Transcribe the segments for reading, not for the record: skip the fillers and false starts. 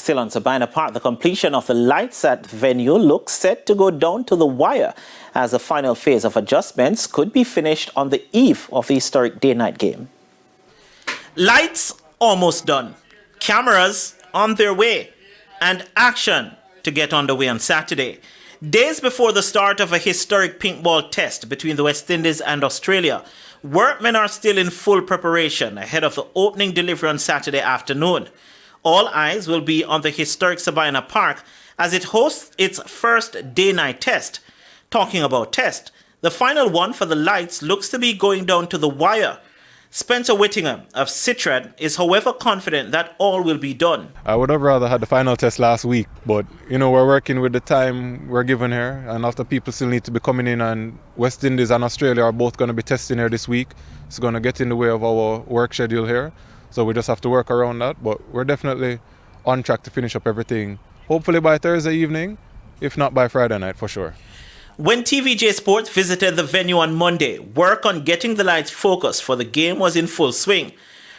Still on Sabina Park, the completion of the lights at venue looks set to go down to the wire as the final phase of adjustments could be finished on the eve of the historic day-night game. Lights almost done, cameras on their way, and action to get underway on Saturday. Days before the start of a historic pink ball test between the West Indies and Australia, workmen are still in full preparation ahead of the opening delivery on Saturday afternoon. All eyes will be on the historic Sabina Park as it hosts its first day-night test. Talking about test, the final one for the lights looks to be going down to the wire. Spencer Whittingham of Citred is however confident that all will be done. I would have rather had the final test last week, but we're working with the time we're given here, and after people still need to be coming in, and West Indies and Australia are both going to be testing here this week. It's going to get in the way of our work schedule here, so we just have to work around that, but we're definitely on track to finish up everything, hopefully by Thursday evening, if not by Friday night for sure. When TVJ Sports visited the venue on Monday, work on getting the lights focused for the game was in full swing.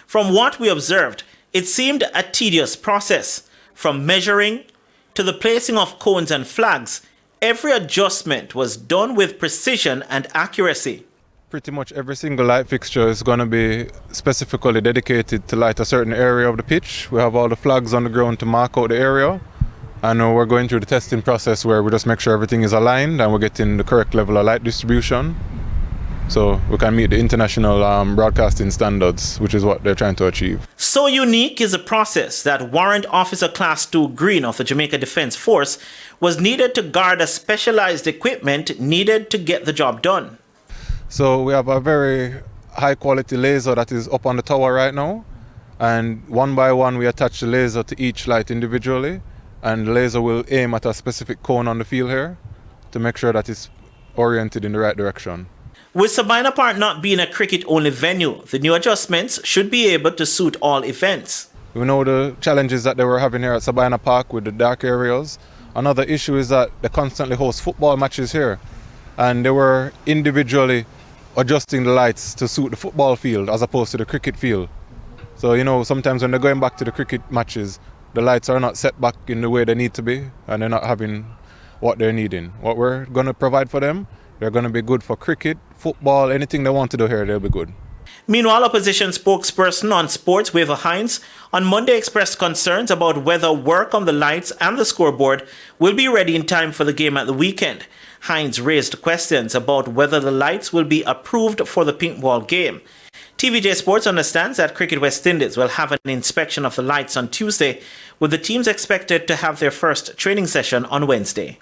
From what we observed, it seemed a tedious process. From measuring to the placing of cones and flags, every adjustment was done with precision and accuracy. Pretty much every single light fixture is going to be specifically dedicated to light a certain area of the pitch. We have all the flags on the ground to mark out the area. And we're going through the testing process where we just make sure everything is aligned and we're getting the correct level of light distribution so we can meet the international broadcasting standards, which is what they're trying to achieve. So unique is the process that Warrant Officer Class 2 Green of the Jamaica Defence Force was needed to guard a specialized equipment needed to get the job done. So we have a very high quality laser that is up on the tower right now, and one by one we attach the laser to each light individually. And the laser will aim at a specific cone on the field here to make sure that it's oriented in the right direction. With Sabina Park not being a cricket-only venue, the new adjustments should be able to suit all events. We know the challenges that they were having here at Sabina Park with the dark areas. Another issue is that they constantly host football matches here, and they were individually adjusting the lights to suit the football field as opposed to the cricket field. So, sometimes when they're going back to the cricket matches, the lights are not set back in the way they need to be, and they're not having what they're needing. What we're going to provide for them, they're going to be good for cricket, football, anything they want to do here, they'll be good. Meanwhile, opposition spokesperson on sports, Waver Hines, on Monday expressed concerns about whether work on the lights and the scoreboard will be ready in time for the game at the weekend. Hines raised questions about whether the lights will be approved for the pink ball game. TVJ Sports understands that Cricket West Indies will have an inspection of the lights on Tuesday, with the teams expected to have their first training session on Wednesday.